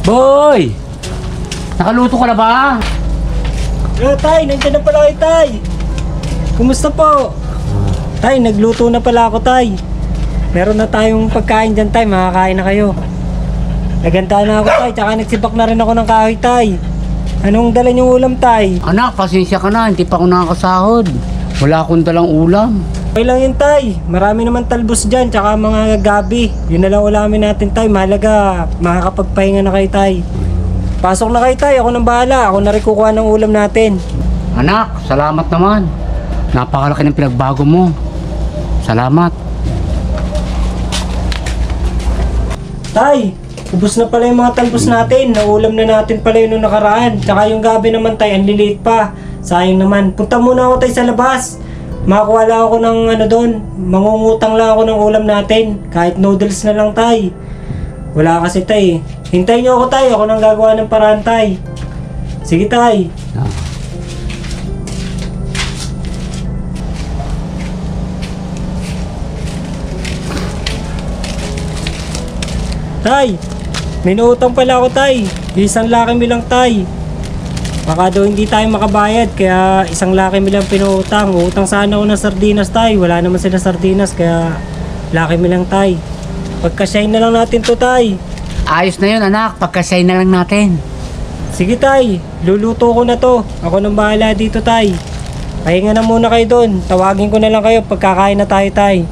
Boy! Nakaluto ka na ba? Tay, nandiyan na pala kayo, Tay. Kumusta po? Tay, nagluto na pala ako, Tay. Meron na tayong pagkain dyan, Tay. Makakain na kayo. Naganda na ako, Tay. Tsaka nagsibak na rin ako ng kahoy, Tay. Anong dala niyong ulam, Tay? Anak, pasensya ka na. Hindi pa ako nakakasahod. Wala akong dalang ulam. Okay lang yun, Tay. Marami naman talbos dyan, tsaka mga gabi. Yun na lang ulamin natin, Tay. Mahalaga, makakapagpahinga na kayo, Tay. Pasok na kayo, Tay. Ako nang bahala. Ako na rin kukuha ng ulam natin. Anak, salamat naman. Napakalaki ng pinagbago mo. Salamat. Tay, ubos na pala yung mga talbos natin. Naulam na natin pala yun nung nakaraan. Tsaka yung gabi naman, Tay, ang liliit pa. Sayang naman. Punta muna ako, Tay, sa labas. Makakuha lang ako ng doon. Mangungutang lang ako ng ulam natin. Kahit noodles na lang, Tay. Wala kasi, Tay. Hintayin niyo ako, Tay. Ako nang gagawa ng paraan, Tay. Sige, Tay. Tay, may nautang pala ako, Tay. Isang laki mi lang, Tay. Baka daw hindi tayo makabayad, kaya isang laki mi lang pinuutang. Utang sana ako ng sardinas, Tay. Wala naman sila sardinas, kaya laki mi lang, Tay. Pagkasyahin na lang natin to, Tay. Ayos na yun, anak. Pagkasay na lang natin. Sige, Tay. Luluto ko na to. Ako nang bahala dito, Tay. Pahinga na muna kayo doon. Tawagin ko na lang kayo pagkakain na tayo, Tay.